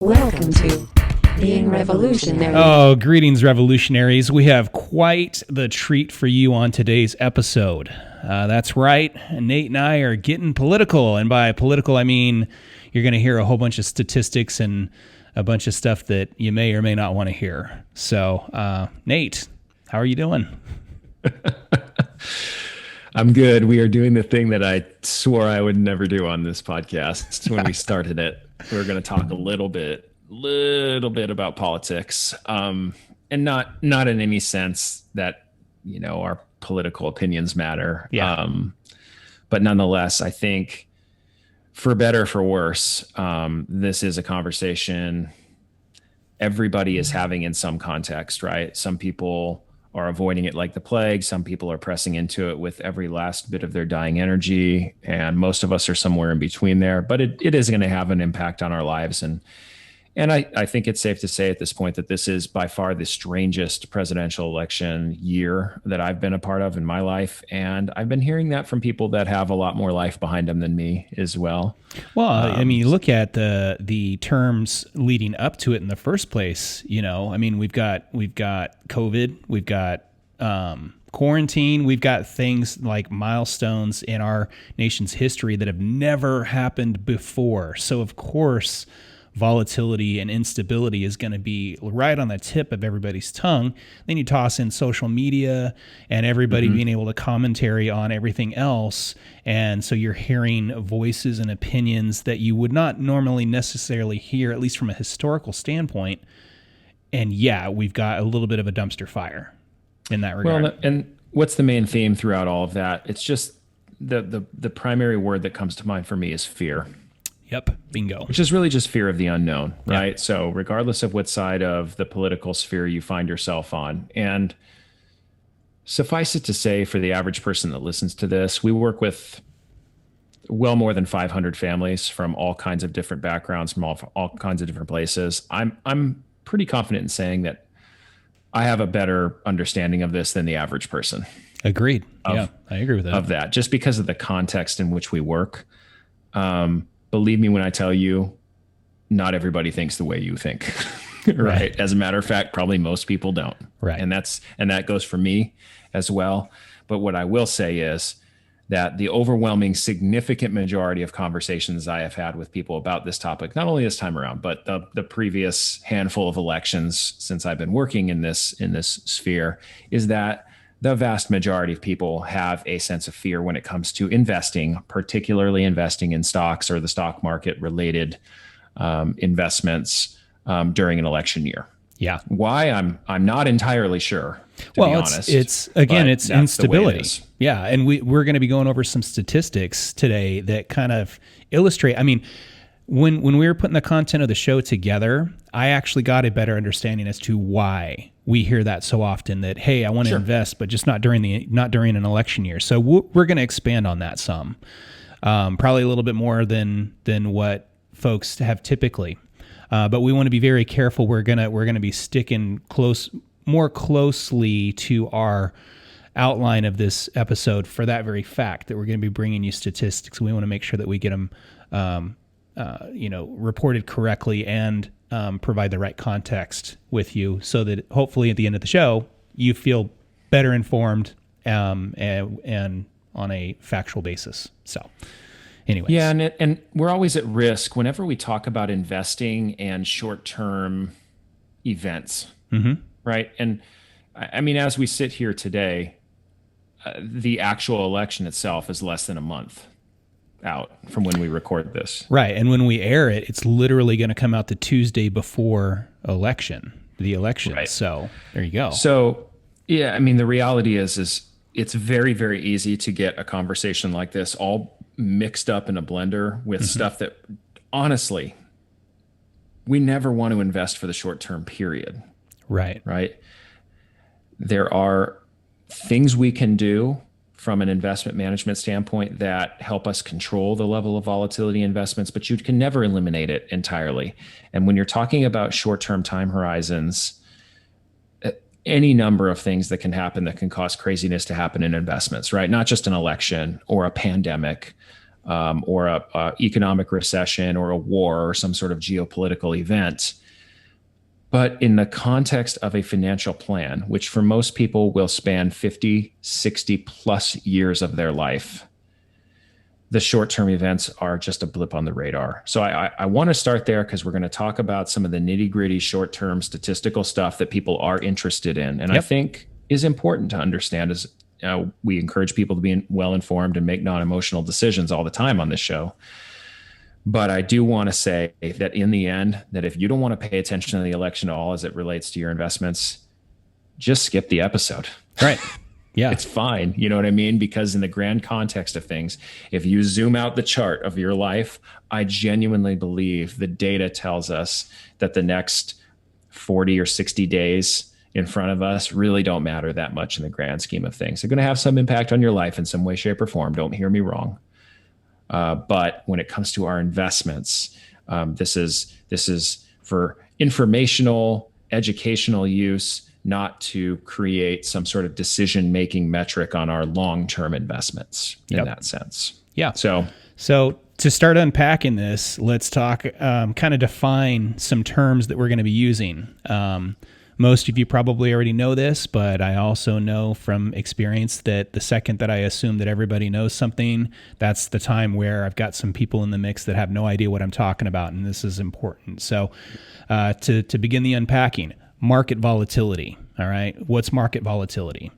Welcome to Being Revolutionary. Oh, greetings, revolutionaries. We have quite the treat for you on today's episode. That's right. Nate and I are getting political. And by political, I mean you're going to hear a whole bunch of statistics and a bunch of stuff that you may or may not want to hear. So, Nate, how are you doing? I'm good. We are doing the thing that I swore I would never do on this podcast when we started it. We're going to talk a little bit about politics, and not in any sense that, you know, our political opinions matter. Yeah. But nonetheless, I think for better or for worse, this is a conversation everybody is having in some context, right? Some people are avoiding it like the plague. Some people are pressing into it with every last bit of their dying energy. And most of us are somewhere in between there, but it is going to have an impact on our lives. And I think it's safe to say at this point that this is by far the strangest presidential election year that I've been a part of in my life. And I've been hearing that from people that have a lot more life behind them than me as well. Well, I mean, you look at the terms leading up to it in the first place. You know, I mean, we've got COVID, we've got quarantine, we've got things like milestones in our nation's history that have never happened before. So, of course, volatility and instability is going to be right on the tip of everybody's tongue. Then you toss in social media and everybody being able to commentary on everything else. And so you're hearing voices and opinions that you would not normally necessarily hear, at least from a historical standpoint. And yeah, we've got a little bit of a dumpster fire in that regard. Well, and what's the main theme throughout all of that? It's just the primary word that comes to mind for me is fear. Yep, bingo. Which is really just fear of the unknown, right? Yeah. So regardless of what side of the political sphere you find yourself on, and suffice it to say, for the average person that listens to this, we work with well more than 500 families from all kinds of different backgrounds, from all kinds of different places. I'm pretty confident in saying that I have a better understanding of this than the average person. Agreed. Yeah, I agree with that. Of that, just because of the context in which we work. Believe me when I tell you, not everybody thinks the way you think, right? As a matter of fact, probably most people don't. Right. And that goes for me as well. But what I will say is that the overwhelming significant majority of conversations I have had with people about this topic, not only this time around, but the previous handful of elections since I've been working in this sphere, is that the vast majority of people have a sense of fear when it comes to investing, particularly investing in stocks or the stock market related investments during an election year. Yeah. Why? I'm not entirely sure, to be honest. It's instability. Yeah. And we're going to be going over some statistics today that kind of illustrate, I mean, when we were putting the content of the show together, I actually got a better understanding as to why we hear that so often, that, hey, I want to invest, but just not during an election year. So we're going to expand on that some, probably a little bit more than what folks have typically. But we want to be very careful. We're gonna be sticking more closely to our outline of this episode for that very fact that we're going to be bringing you statistics. We want to make sure that we get them, reported correctly and provide the right context with you, so that hopefully at the end of the show you feel better informed and on a factual basis. So, anyways, yeah, and we're always at risk whenever we talk about investing and short-term events, right? And I mean, as we sit here today, the actual election itself is less than a month out from when we record this. Right. And when we air it, it's literally going to come out the Tuesday before the election. Right. So there you go. So, yeah, I mean, the reality is it's very, very easy to get a conversation like this all mixed up in a blender with stuff that, honestly, we never want to invest for the short-term period. Right. Right. There are things we can do from an investment management standpoint that help us control the level of volatility investments, but you can never eliminate it entirely. And when you're talking about short-term time horizons, any number of things that can happen that can cause craziness to happen in investments, right? Not just an election or a pandemic, or a economic recession or a war or some sort of geopolitical event. But in the context of a financial plan, which for most people will span 50, 60 plus years of their life, the short-term events are just a blip on the radar. So I want to start there because we're going to talk about some of the nitty-gritty short-term statistical stuff that people are interested in. And I think is important to understand as we encourage people to be well-informed and make non-emotional decisions all the time on this show. But I do want to say that in the end, that if you don't want to pay attention to the election at all as it relates to your investments, just skip the episode. Right. Yeah. It's fine. You know what I mean? Because in the grand context of things, if you zoom out the chart of your life, I genuinely believe the data tells us that the next 40 or 60 days in front of us really don't matter that much in the grand scheme of things. They're going to have some impact on your life in some way, shape, or form. Don't hear me wrong. But when it comes to our investments, this is for informational, educational use, not to create some sort of decision-making metric on our long-term investments in that sense. Yeah. So to start unpacking this, let's talk, kind of define some terms that we're going to be using. Most of you probably already know this, but I also know from experience that the second that I assume that everybody knows something, that's the time where I've got some people in the mix that have no idea what I'm talking about, and this is important. So to begin the unpacking, market volatility. All right. What's market volatility?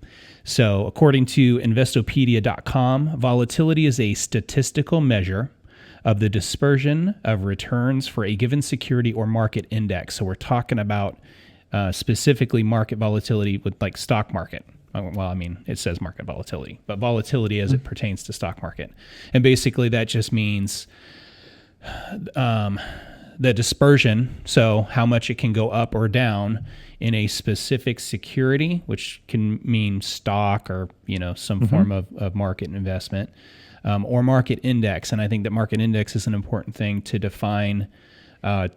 So according to Investopedia.com, volatility is a statistical measure of the dispersion of returns for a given security or market index. So we're talking about specifically market volatility with like stock market. Well, I mean, it says market volatility, but volatility as it pertains to stock market. And basically that just means the dispersion, so how much it can go up or down in a specific security, which can mean stock or some form of market investment, or market index. And I think that market index is an important thing to define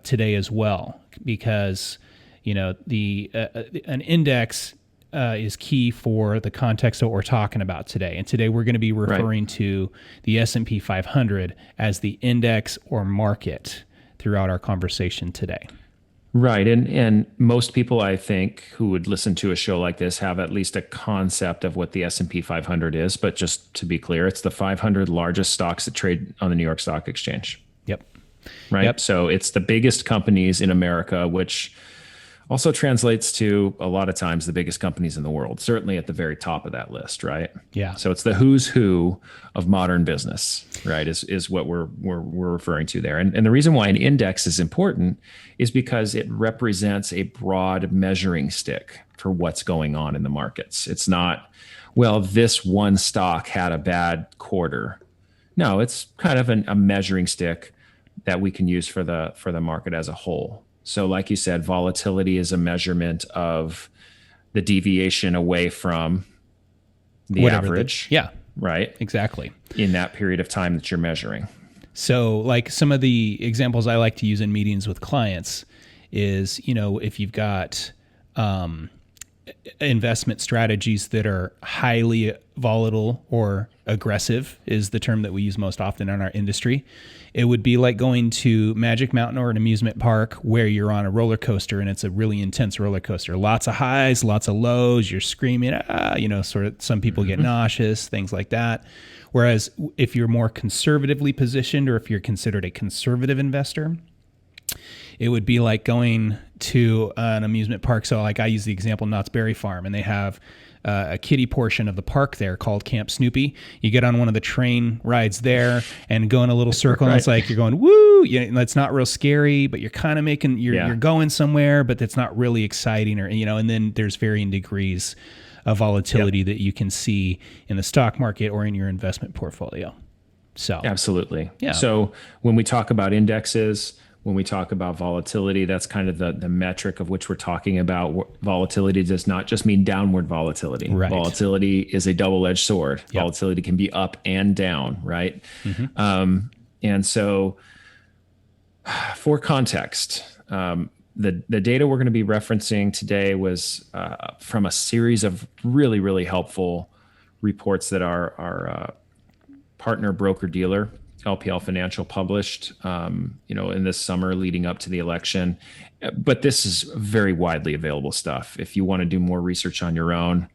today as well, because an index is key for the context of what we're talking about today. And today we're going to be referring to the S&P 500 as the index or market throughout our conversation today. Right. And most people, I think, who would listen to a show like this have at least a concept of what the S&P 500 is. But just to be clear, it's the 500 largest stocks that trade on the New York Stock Exchange. Yep. Right. Yep. So it's the biggest companies in America, which also translates to a lot of times the biggest companies in the world, certainly at the very top of that list, right? Yeah. So it's the who's who of modern business, right? Is what we're referring to there. And the reason why an index is important is because it represents a broad measuring stick for what's going on in the markets. It's not, well, this one stock had a bad quarter. No, it's kind of a measuring stick that we can use for the market as a whole. So like you said, volatility is a measurement of the deviation away from the average. Yeah, right. Exactly. In that period of time that you're measuring. So like some of the examples I like to use in meetings with clients is, if you've got investment strategies that are highly volatile or aggressive is the term that we use most often in our industry. It would be like going to Magic Mountain or an amusement park where you're on a roller coaster and it's a really intense roller coaster. Lots of highs, lots of lows. You're screaming, sort of some people get nauseous, things like that. Whereas if you're more conservatively positioned or if you're considered a conservative investor, it would be like going to an amusement park. So like I use the example Knott's Berry Farm, and they have a kiddie portion of the park there called Camp Snoopy. You get on one of the train rides there and go in a little circle, and it's like you're going, woo! It's not real scary, but you're kind of making, you're going somewhere, but it's not really exciting, or and then there's varying degrees of volatility that you can see in the stock market or in your investment portfolio. So absolutely. Yeah. So when we talk about indexes, when we talk about volatility, that's kind of the metric of which we're talking about. Volatility does not just mean downward volatility. Right. Volatility is a double-edged sword. Yep. Volatility can be up and down, right? And so for context, the data we're going to be referencing today was from a series of really, really helpful reports that our partner broker-dealer, LPL Financial published, in this summer leading up to the election. But this is very widely available stuff. If you want to do more research on your own,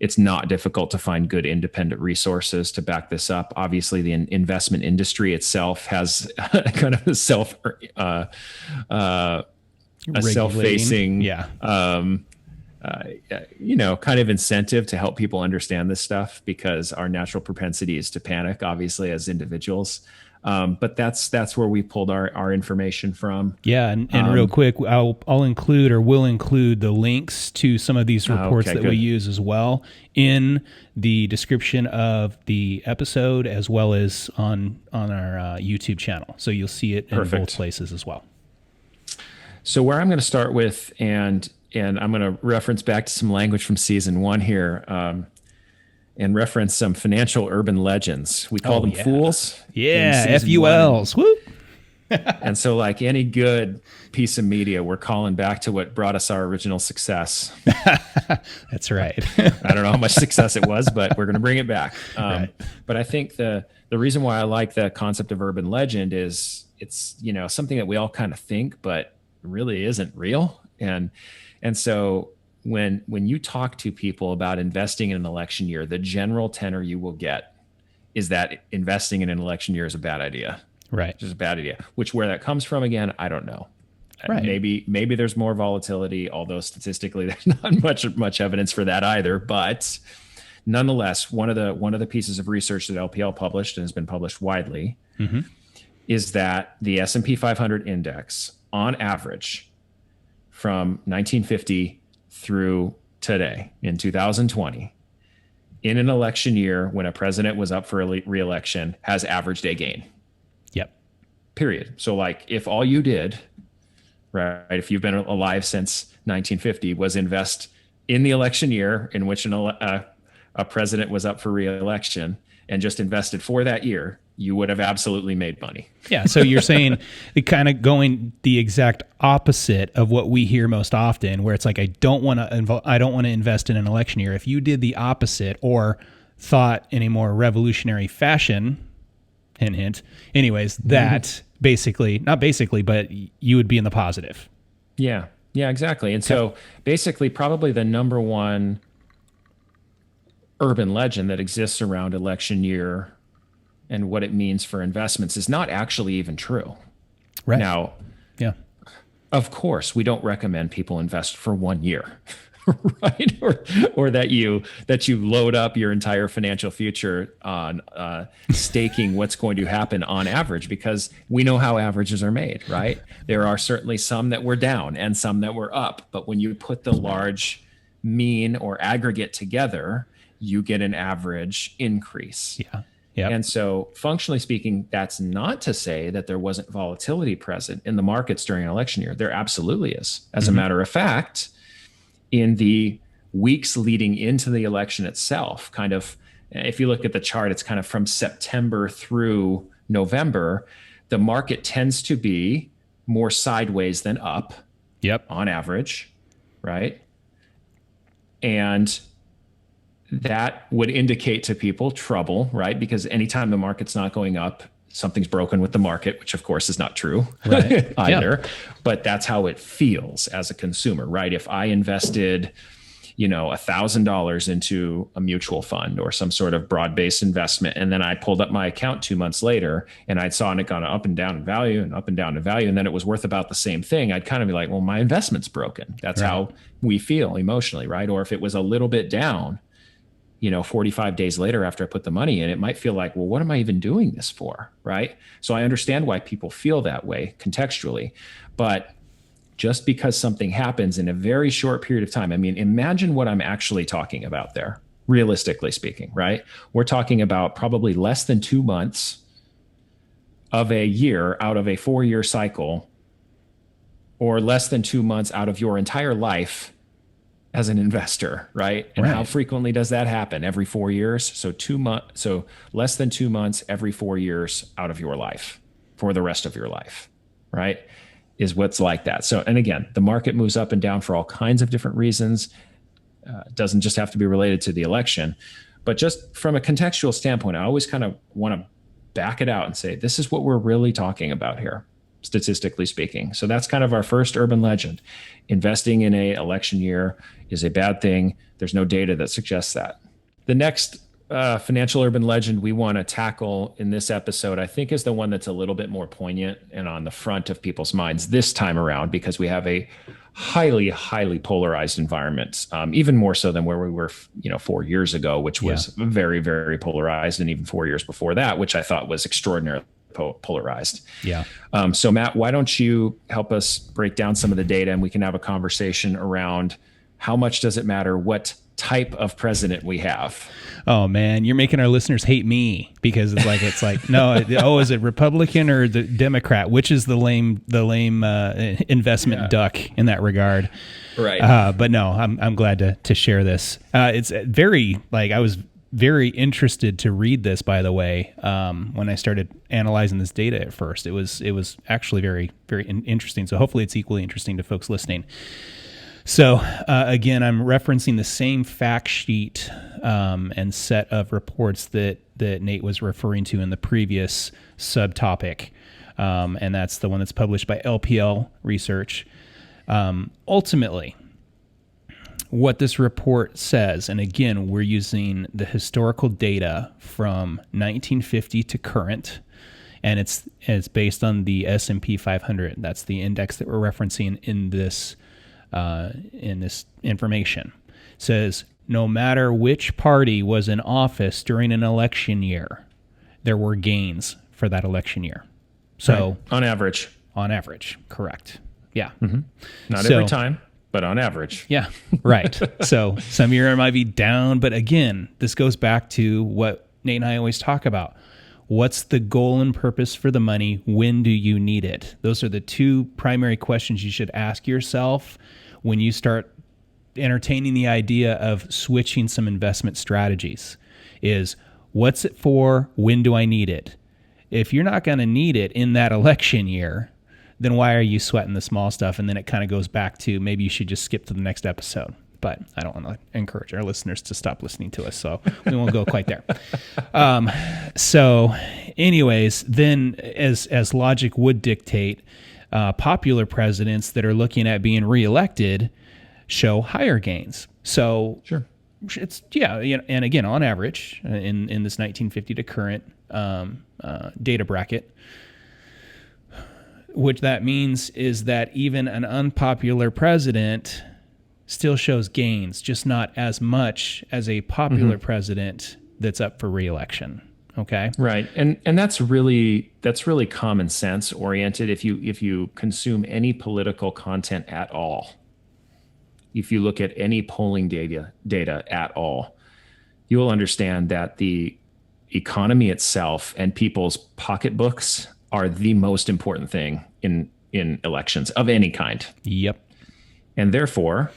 it's not difficult to find good independent resources to back this up. Obviously, the investment industry itself has kind of a self-facing, kind of incentive to help people understand this stuff, because our natural propensity is to panic, obviously, as individuals. But that's where we pulled our information from. Yeah, and real quick, we'll include the links to some of these reports that we use as well in the description of the episode, as well as on our YouTube channel. So you'll see it in both places as well. So where I'm going to start with, and I'm going to reference back to some language from season 1 here, and reference some financial urban legends. We call them fools. Yeah, F.U.Ls. Woo! And so, like any good piece of media, we're calling back to what brought us our original success. That's right. I don't know how much success it was, but we're going to bring it back. Right. But I think the reason why I like the concept of urban legend is it's something that we all kind of think, but really isn't real. And so when you talk to people about investing in an election year, the general tenor you will get is that investing in an election year is a bad idea. Right. Just a bad idea. Where that comes from, again, I don't know. Right. Maybe there's more volatility, although statistically there's not much evidence for that either. But nonetheless, one of the pieces of research that LPL published and has been published widely is that the S&P 500 index, on average, from 1950 through today in 2020, in an election year when a president was up for re-election, has averaged a gain. Yep. Period. So like if all you did, right, if you've been alive since 1950, was invest in the election year in which a president was up for re-election and just invested for that year, you would have absolutely made money. Yeah. So you're saying kind of going the exact opposite of what we hear most often, where it's like, I don't want to invest in an election year. If you did the opposite, or thought in a more revolutionary fashion, hint, anyways, that not basically, but you would be in the positive. Yeah. Yeah, exactly. And so basically probably the number one urban legend that exists around election year and what it means for investments is not actually even true. Right. Now, yeah, of course, we don't recommend people invest for 1 year, right? Or that you load up your entire financial future on staking what's going to happen on average, because we know how averages are made, right? There are certainly some that were down and some that were up, but when you put the large mean or aggregate together, you get an average increase. Yeah. Yep. And so functionally speaking, that's not to say that there wasn't volatility present in the markets during an election year. There absolutely is. As a matter of fact, in the weeks leading into the election itself, kind of, if you look at the chart, it's kind of from September through November, the market tends to be more sideways than up. Yep. On average, right? And that would indicate to people trouble, right? Because anytime the market's not going up, something's broken with the market, which of course is not true right. either. Yeah. But that's how it feels as a consumer, right? If I invested, $1,000 into a mutual fund or some sort of broad-based investment, and then I pulled up my account 2 months later and I saw it gone up and down in value and up and down in value, and then it was worth about the same thing, I'd kind of be like, well, my investment's broken. That's how we feel emotionally, right? Or if it was a little bit down, 45 days later after I put the money in, it might feel like, well, what am I even doing this for? Right. So I understand why people feel that way contextually, but just because something happens in a very short period of time, I mean, imagine what I'm actually talking about there, realistically speaking, right? We're talking about probably less than 2 months of a year out of a 4-year cycle, or less than 2 months out of your entire life as an investor, right? And how frequently does that happen? Every 4 years. So so less than 2 months every 4 years out of your life for the rest of your life, right? Is what's like that. So, and again, the market moves up and down for all kinds of different reasons. It doesn't just have to be related to the election, but just from a contextual standpoint, I always kind of want to back it out and say, this is what we're really talking about here, statistically speaking. So that's kind of our first urban legend. Investing in a election year is a bad thing. There's no data that suggests that. The next financial urban legend we want to tackle in this episode, I think, is the one that's a little bit more poignant and on the front of people's minds this time around, because we have a highly, highly polarized environment, even more so than where we were, 4 years ago, which was very, very polarized, and even 4 years before that, which I thought was extraordinarily polarized. Yeah. So Matt, why don't you help us break down some of the data, and we can have a conversation around how much does it matter what type of president we have? Oh man, you're making our listeners hate me, because it's like no, is it Republican or the Democrat? Which is the lame investment duck in that regard? Right. But no, I'm glad to share this. It's very I was very interested to read this, by the way. When I started analyzing this data at first, it was actually very, very interesting. So hopefully it's equally interesting to folks listening. So again, I'm referencing the same fact sheet and set of reports that Nate was referring to in the previous subtopic, and that's the one that's published by LPL Research. Ultimately, what this report says, and again, we're using the historical data from 1950 to current, and it's based on the S&P 500. That's the index that we're referencing in this information. It says no matter which party was in office during an election year, there were gains for that election year. So on average, correct. Yeah. Mm-hmm. Not every time, but on average. Yeah, right. So some year might be down, but again, this goes back to what Nate and I always talk about. What's the goal and purpose for the money? When do you need it? Those are the two primary questions you should ask yourself when you start entertaining the idea of switching some investment strategies. Is what's it for? When do I need it? If you're not going to need it in that election year, then why are you sweating the small stuff? And then it kind of goes back to maybe you should just skip to the next episode. But I don't want to encourage our listeners to stop listening to us, so we won't go quite there. So anyways, then as logic would dictate, popular presidents that are looking at being reelected show higher gains. So sure, it's and again, on average, in this 1950 to current data bracket, which that means is that even an unpopular president still shows gains, just not as much as a popular president that's up for reelection. Okay. Right. And that's really common sense oriented. If you consume any political content at all, if you look at any polling data at all, you will understand that the economy itself and people's pocketbooks are the most important thing in elections of any kind. Yep. And therefore,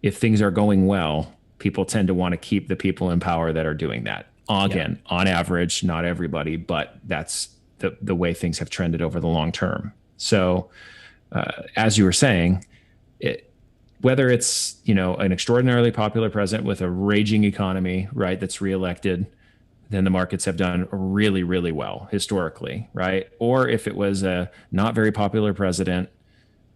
if things are going well, people tend to want to keep the people in power that are doing that. Again, on average, not everybody, but that's the way things have trended over the long term. So, as you were saying, whether it's an extraordinarily popular president with a raging economy, right, that's reelected, then the markets have done really, really well historically, right? Or if it was a not very popular president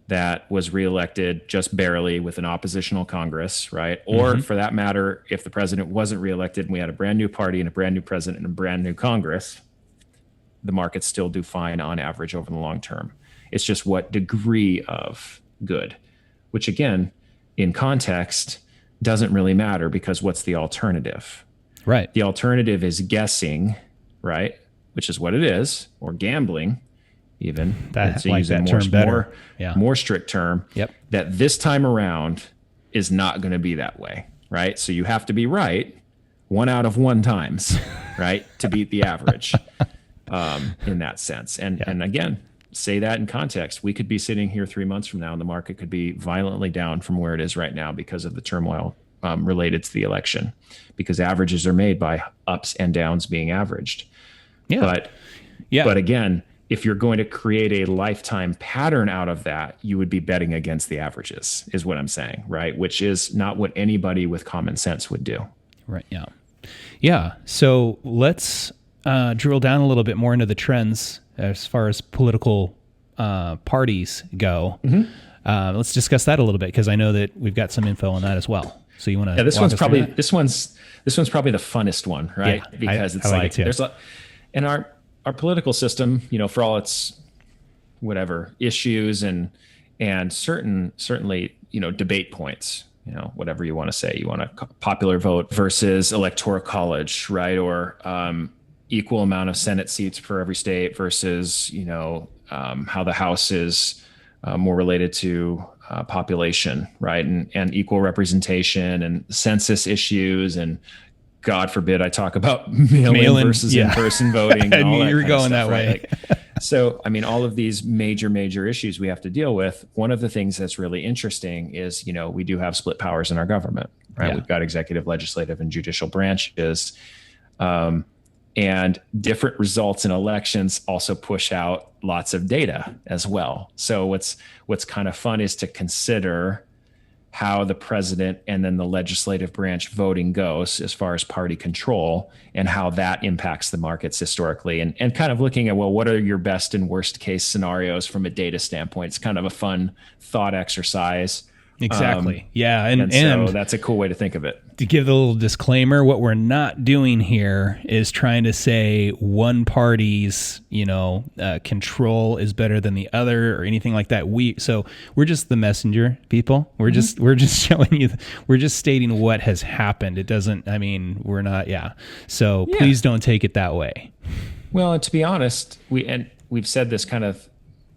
that was reelected just barely with an oppositional Congress, right? Or for that matter, if the president wasn't reelected and we had a brand new party and a brand new president and a brand new Congress, the markets still do fine on average over the long term. It's just what degree of good, which again, in context, doesn't really matter, because what's the alternative? Right. The alternative is guessing, right? Which is what it is, or gambling. Even that's like that term better. More strict term. Yep. That this time around is not going to be that way, right? So you have to be right 1 out of 1 times, right, to beat the average in that sense. And again, say that in context. We could be sitting here 3 months from now, and the market could be violently down from where it is right now because of the turmoil related to the election, because averages are made by ups and downs being averaged. But again, if you're going to create a lifetime pattern out of that, you would be betting against the averages, is what I'm saying, right? Which is not what anybody with common sense would do. Right. Yeah. Yeah. So let's drill down a little bit more into the trends as far as political parties go. Let's discuss that a little bit, because I know that we've got some info on that as well. So you want to? Yeah, this one's probably the funnest one, right? Yeah, because it's I like like it too. there's and our political system, for all its whatever issues and certainly debate points, whatever you want to say, you want a popular vote versus electoral college, right? Or equal amount of Senate seats for every state versus how the House is more related to population, right? And equal representation and census issues, and God forbid I talk about mail-in versus in-person voting. And all that you're kind of going stuff, that way. right? So, all of these major issues we have to deal with. One of the things that's really interesting is, we do have split powers in our government, right? Yeah. We've got executive, legislative, and judicial branches. And different results in elections also push out lots of data as well. So what's kind of fun is to consider how the president and then the legislative branch voting goes as far as party control, and how that impacts the markets historically, and kind of looking at, well, what are your best and worst case scenarios from a data standpoint? It's kind of a fun thought exercise. Exactly. Yeah. And so that's a cool way to think of it. To give a little disclaimer, what we're not doing here is trying to say one party's, control is better than the other or anything like that. We're just the messenger people. We're just showing you, we're just stating what has happened. It doesn't, we're not. Yeah. So please don't take it that way. Well, and to be honest, we've said this kind of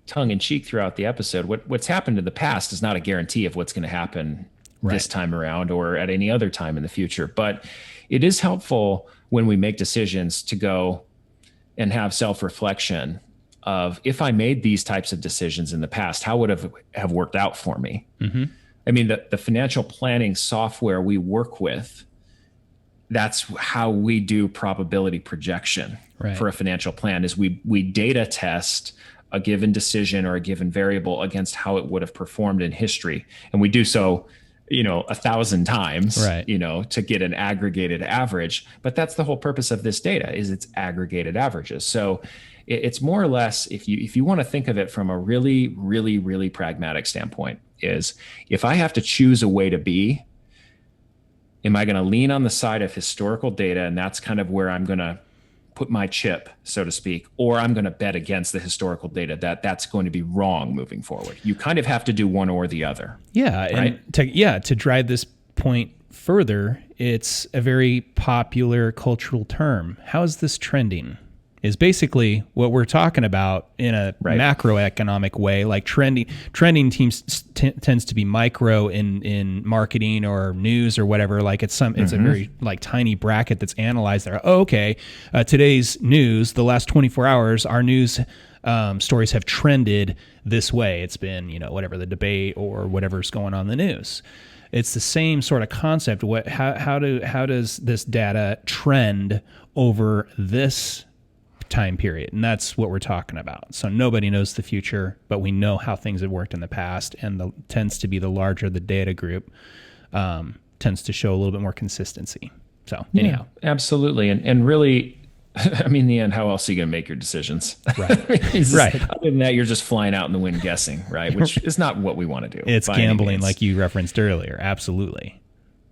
tongue in cheek throughout the episode. What's happened in the past is not a guarantee of what's going to happen this time around or at any other time in the future. But it is helpful when we make decisions to go and have self-reflection of, if I made these types of decisions in the past, how would have worked out for me? Mm-hmm. The financial planning software we work with, that's how we do probability projection for a financial plan, is we data test a given decision or a given variable against how it would have performed in history. And we do so, 1,000 times, to get an aggregated average. But that's the whole purpose of this data, is it's aggregated averages. So it's more or less, if you want to think of it from a really pragmatic standpoint, is if I have to choose a way to be, am I going to lean on the side of historical data, and that's kind of where I'm going to put my chip, so to speak, or I'm going to bet against the historical data that's going to be wrong moving forward? You kind of have to do one or the other. Yeah. Right? And to drive this point further, it's a very popular cultural term. How is this trending? Is basically what we're talking about in a macroeconomic way. Like trending tends to be micro in marketing or news or whatever. Like it's a very tiny bracket that's analyzed there. Oh, okay. Today's news, the last 24 hours, our news stories have trended this way. It's been, whatever the debate or whatever's going on in the news. It's the same sort of concept. How does this data trend over this time period? And that's what we're talking about. So nobody knows the future, but we know how things have worked in the past, and tends to be the larger the data group tends to show a little bit more consistency. So anyhow. Yeah, absolutely. And really, in the end, how else are you going to make your decisions? Right. Other than that, you're just flying out in the wind guessing, right? Which is not what we want to do. It's gambling, like you referenced earlier. Absolutely.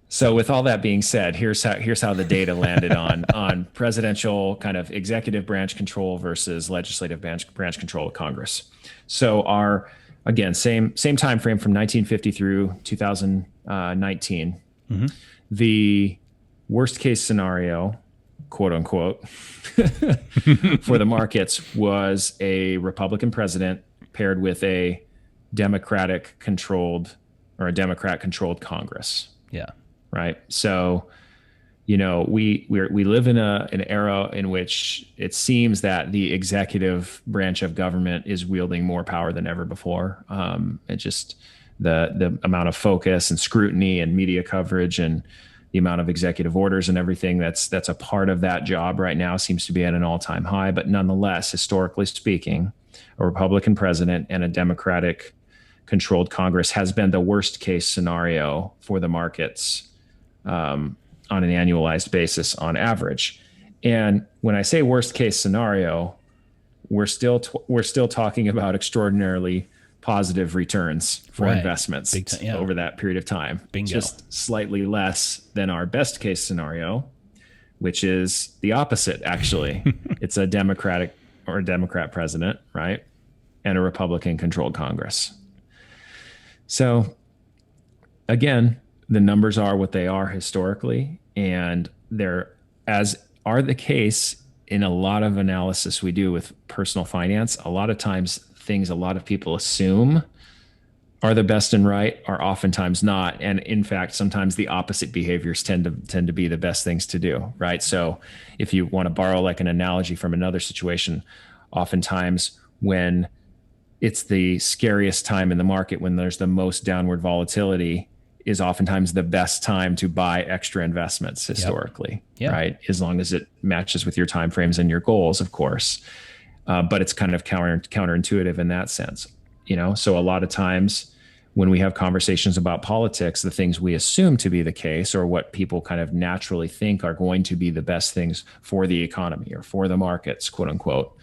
So with all that being said, here's how the data landed on presidential kind of executive branch control versus legislative branch control of Congress. So same time frame from 1950 through 2019. Mm-hmm. The worst case scenario, quote unquote, for the markets was a Republican president paired with a Democrat controlled Congress. Yeah. Right. So, we live in an era in which it seems that the executive branch of government is wielding more power than ever before. And just the amount of focus and scrutiny and media coverage and the amount of executive orders and everything that's a part of that job right now seems to be at an all-time high. But nonetheless, historically speaking, a Republican president and a Democratic controlled Congress has been the worst case scenario for the markets on an annualized basis on average. And when I say worst case scenario, we're still talking about extraordinarily positive returns for Right. investments Big time. Yeah. over that period of time. Bingo. Just slightly less than our best case scenario, which is the opposite, actually. It's a Democrat president, right? And a Republican controlled Congress. So again, the numbers are what they are historically, and they're, as are the case in a lot of analysis we do with personal finance. A lot of times things a lot of people assume are the best and right are oftentimes not. And in fact, sometimes the opposite behaviors tend to be the best things to do, right? So if you want to borrow like an analogy from another situation, oftentimes when it's the scariest time in the market, when there's the most downward volatility, is oftentimes the best time to buy extra investments historically, right? As long as it matches with your timeframes and your goals, of course. But it's kind of counterintuitive in that sense, So a lot of times when we have conversations about politics, the things we assume to be the case, or what people kind of naturally think are going to be the best things for the economy or for the markets, quote unquote,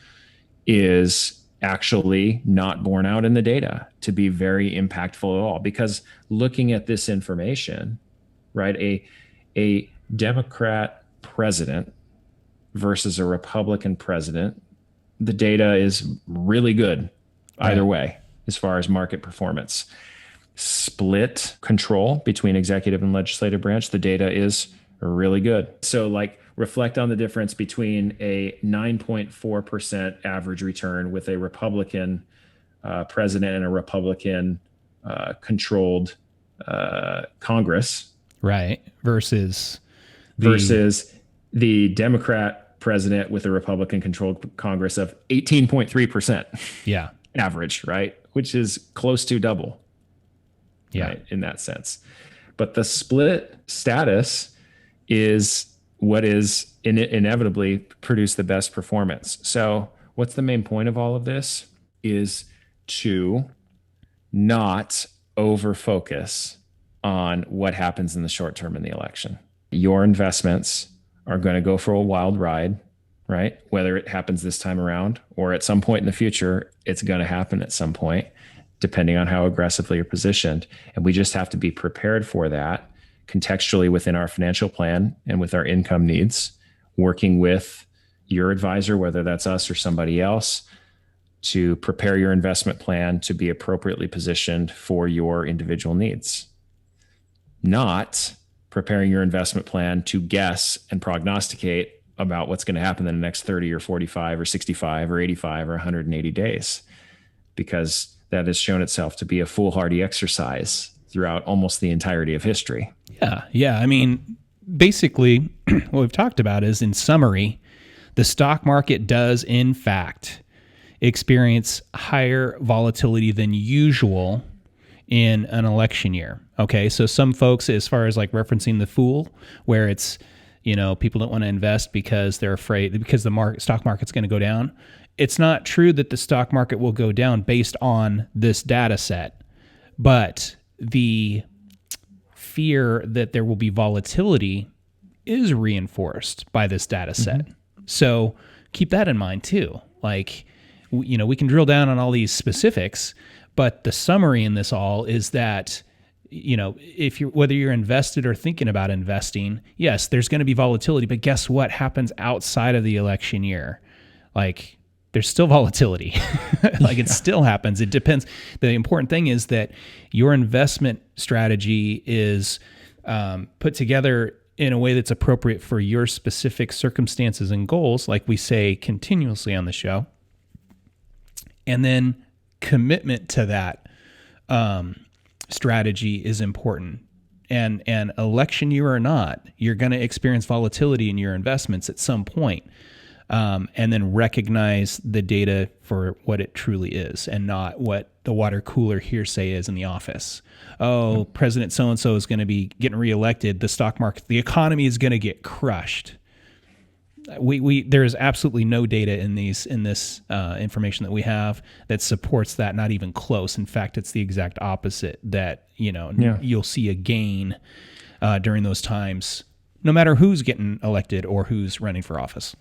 is actually not borne out in the data to be very impactful at all. Because looking at this information, right, a Democrat president versus a Republican president, the data is really good either way as far as market performance. Split control between executive and legislative branch, the data is really good. So reflect on the difference between a 9.4% average return with a Republican president and a Republican controlled Congress. Right. Versus the Democrat president with a Republican controlled Congress of 18.3%. Yeah. Average, right? Which is close to double. Yeah. Right, in that sense. But the split status is what is inevitably produce the best performance. So what's the main point of all of this is to not over focus on what happens in the short term in the election. Your investments are going to go for a wild ride, right? Whether it happens this time around or at some point in the future, it's going to happen at some point, depending on how aggressively you're positioned. And we just have to be prepared for that contextually within our financial plan and with our income needs, working with your advisor, whether that's us or somebody else, to prepare your investment plan to be appropriately positioned for your individual needs. Not preparing your investment plan to guess and prognosticate about what's going to happen in the next 30 or 45 or 65 or 85 or 180 days, because that has shown itself to be a foolhardy exercise throughout almost the entirety of history. Yeah. I mean, basically, what we've talked about is, in summary, the stock market does, in fact, experience higher volatility than usual in an election year. Okay, so some folks, as far as like referencing the F.U.L, where it's, people don't want to invest because they're afraid, because the stock market's going to go down. It's not true that the stock market will go down based on this data set, but the fear that there will be volatility is reinforced by this data set. Mm-hmm. So keep that in mind too. Like, we can drill down on all these specifics, but the summary in this all is that, whether you're invested or thinking about investing, yes, there's going to be volatility, but guess what happens outside of the election year? Like, there's still volatility. It still happens. It depends. The important thing is that your investment strategy is put together in a way that's appropriate for your specific circumstances and goals, like we say continuously on the show. And then commitment to that strategy is important. And election year or not, you're going to experience volatility in your investments at some point. And then recognize the data for what it truly is, and not what the water cooler hearsay is in the office. Oh, President so-and-so is going to be getting reelected. The stock market, the economy is going to get crushed. There is absolutely no data in this information that we have that supports that, not even close. In fact, it's the exact opposite, that you'll see a gain during those times no matter who's getting elected or who's running for office.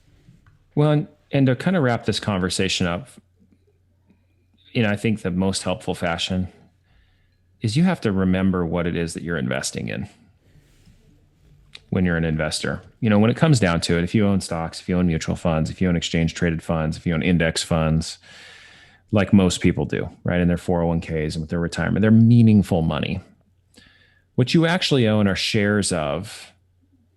Well, and to kind of wrap this conversation up, I think the most helpful fashion is you have to remember what it is that you're investing in when you're an investor. When it comes down to it, if you own stocks, if you own mutual funds, if you own exchange traded funds, if you own index funds, like most people do, right, in their 401ks and with their retirement, they're meaningful money. What you actually own are shares of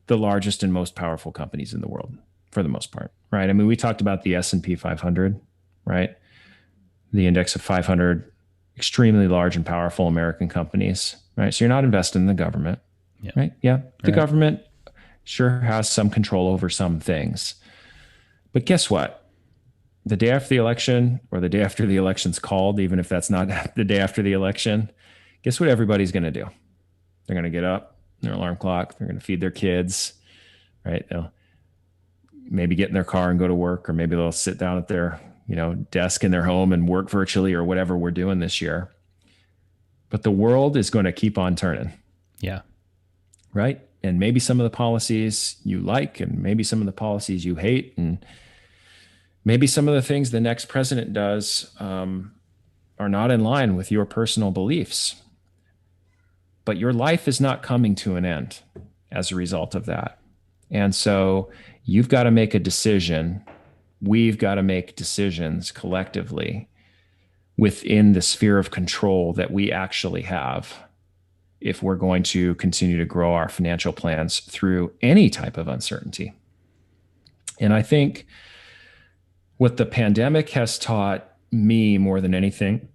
the largest and most powerful companies in the world, for the most part, right? I mean, we talked about the S&P 500, right? The index of 500 extremely large and powerful American companies, right? So you're not investing in the government, right? Yeah, the government sure has some control over some things. But guess what? The day after the election, or the day after the election's called, even if that's not the day after the election, guess what everybody's going to do? They're going to get up, their alarm clock, they're going to feed their kids, right? They'll maybe get in their car and go to work, or maybe they'll sit down at their desk in their home and work virtually, or whatever we're doing this year. But the world is going to keep on turning. Yeah. Right. And maybe some of the policies you like, and maybe some of the policies you hate, and maybe some of the things the next president does are not in line with your personal beliefs. But your life is not coming to an end as a result of that. And so you've got to make a decision. We've got to make decisions collectively within the sphere of control that we actually have, if we're going to continue to grow our financial plans through any type of uncertainty. And I think what the pandemic has taught me more than anything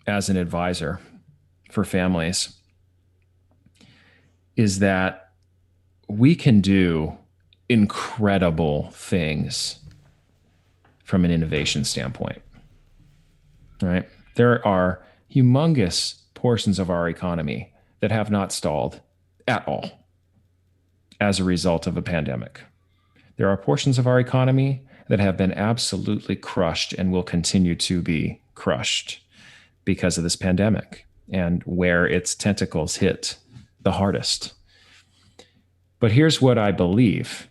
as an advisor for families is that we can do incredible things from an innovation standpoint, right? There are humongous portions of our economy that have not stalled at all as a result of a pandemic. There are portions of our economy that have been absolutely crushed and will continue to be crushed because of this pandemic and where its tentacles hit the hardest. But here's what I believe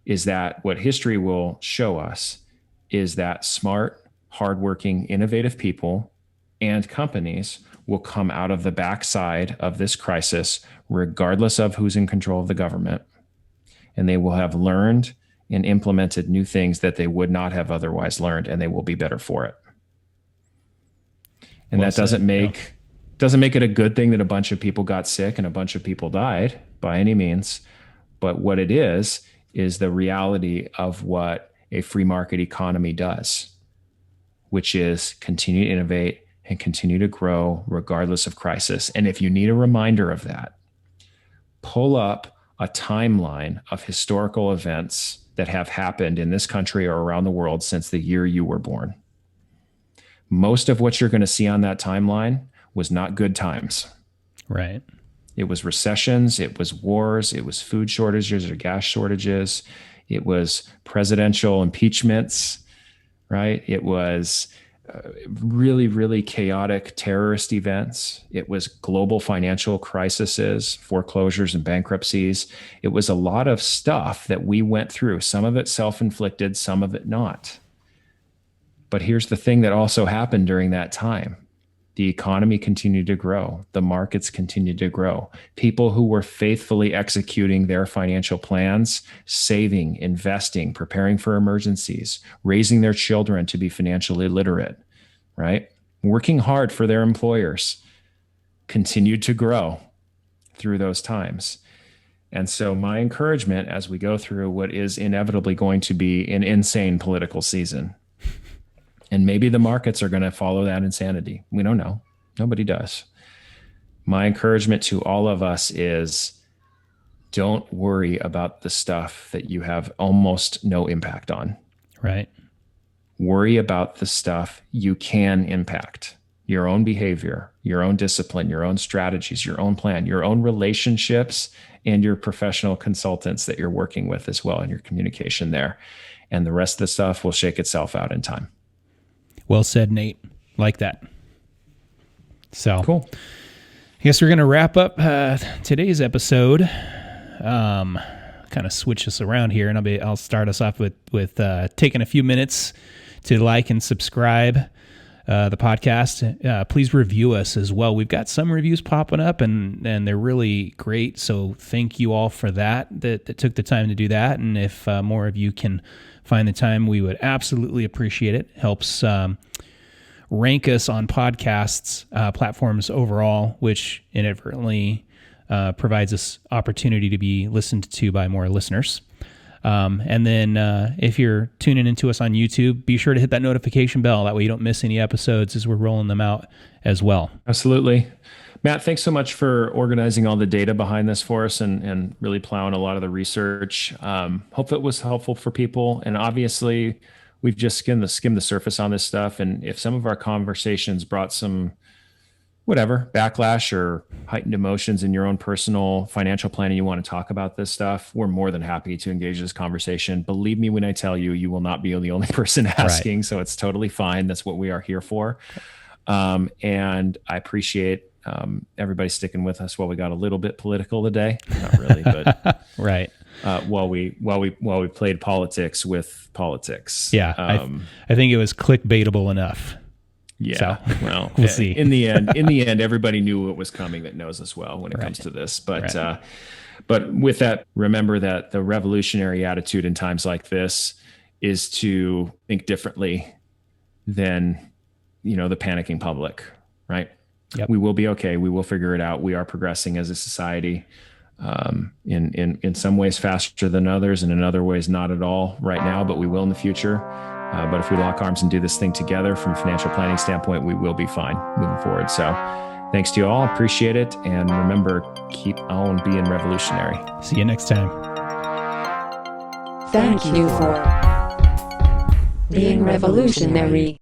is that what history will show us is that smart, hardworking, innovative people and companies will come out of the backside of this crisis, regardless of who's in control of the government. And they will have learned and implemented new things that they would not have otherwise learned, and they will be better for it. And that doesn't make it a good thing that a bunch of people got sick and a bunch of people died by any means. But what it is the reality of what a free market economy does, which is continue to innovate and continue to grow regardless of crisis. And if you need a reminder of that, pull up a timeline of historical events that have happened in this country or around the world since the year you were born. Most of what you're going to see on that timeline was not good times. Right. It was recessions, it was wars, it was food shortages or gas shortages, it was presidential impeachments, right? It was really, really chaotic terrorist events. It was global financial crises, foreclosures and bankruptcies. It was a lot of stuff that we went through, some of it self-inflicted, some of it not. But here's the thing that also happened during that time. The economy continued to grow. The markets continued to grow. People who were faithfully executing their financial plans, saving, investing, preparing for emergencies, raising their children to be financially literate, right? Working hard for their employers, continued to grow through those times. And so my encouragement as we go through what is inevitably going to be an insane political season, and maybe the markets are going to follow that insanity. We don't know. Nobody does. My encouragement to all of us is don't worry about the stuff that you have almost no impact on. Right. Worry about the stuff you can impact. Your own behavior, your own discipline, your own strategies, your own plan, your own relationships, and your professional consultants that you're working with as well in your communication there. And the rest of the stuff will shake itself out in time. Well said, Nate. Like that. So cool. I guess we're going to wrap up today's episode kind of switch this around here, and I'll start us off with taking a few minutes to like and subscribe the podcast. Please review us as well. We've got some reviews popping up, and they're really great. So thank you all for that took the time to do that. And if more of you can find the time, we would absolutely appreciate it. Helps rank us on podcasts platforms overall, which inadvertently provides us opportunity to be listened to by more listeners. And then if you're tuning into us on YouTube, be sure to hit that notification bell. That way you don't miss any episodes as we're rolling them out as well. Absolutely. Matt, thanks so much for organizing all the data behind this for us and really plowing a lot of the research. Hope it was helpful for people. And obviously, we've just skimmed the surface on this stuff. And if some of our conversations brought some backlash or heightened emotions in your own personal financial planning, you want to talk about this stuff, we're more than happy to engage this conversation. Believe me when I tell you, you will not be the only person asking. Right. So it's totally fine. That's what we are here for. And I appreciate everybody sticking with us while we got a little bit political today. Not really, but right. While we played politics with politics. Yeah. I think it was clickbaitable enough. Yeah. So, well, we'll see. In the end, everybody knew what was coming that knows us well when it comes to this. But, but with that, remember that the revolutionary attitude in times like this is to think differently than, the panicking public, right? Yep. We will be okay. We will figure it out. We are progressing as a society, in some ways faster than others, and in other ways not at all right now, but we will in the future. But if we lock arms and do this thing together from a financial planning standpoint, we will be fine moving forward. So thanks to you all. Appreciate it. And remember, keep on being revolutionary. See you next time. Thank you for being revolutionary.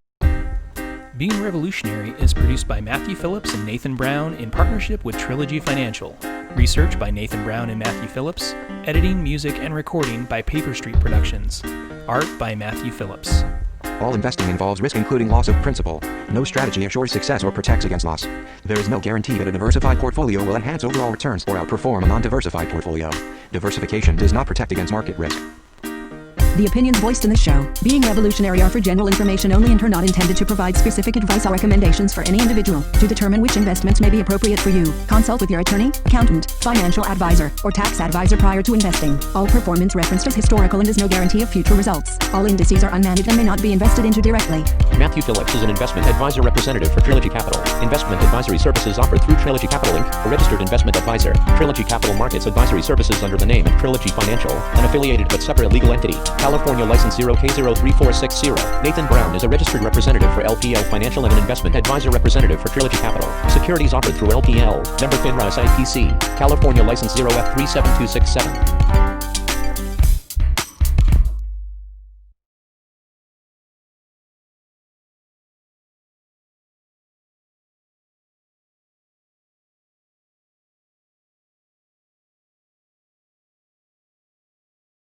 Being Revolutionary is produced by Matthew Phillips and Nathan Brown in partnership with Trilogy Financial. Research by Nathan Brown and Matthew Phillips. Editing, music, and recording by Paper Street Productions. Art by Matthew Phillips. All investing involves risk, including loss of principal. No strategy assures success or protects against loss. There is no guarantee that a diversified portfolio will enhance overall returns or outperform a non-diversified portfolio. Diversification does not protect against market risk. The opinions voiced in this show, Being Revolutionary, are for general information only and are not intended to provide specific advice or recommendations for any individual. To determine which investments may be appropriate for you, consult with your attorney, accountant, financial advisor, or tax advisor prior to investing. All performance referenced is historical and is no guarantee of future results. All indices are unmanaged and may not be invested into directly. Matthew Phillips is an investment advisor representative for Trilogy Capital. Investment advisory services offered through Trilogy Capital Inc., a registered investment advisor. Trilogy Capital markets advisory services under the name of Trilogy Financial, an affiliated but separate legal entity. California license 0K03460. Nathan Brown is a registered representative for F.U.L Financial and an investment advisor representative for Trilogy Capital. Securities offered through LPL, member FINRA SIPC. California license 0F37267.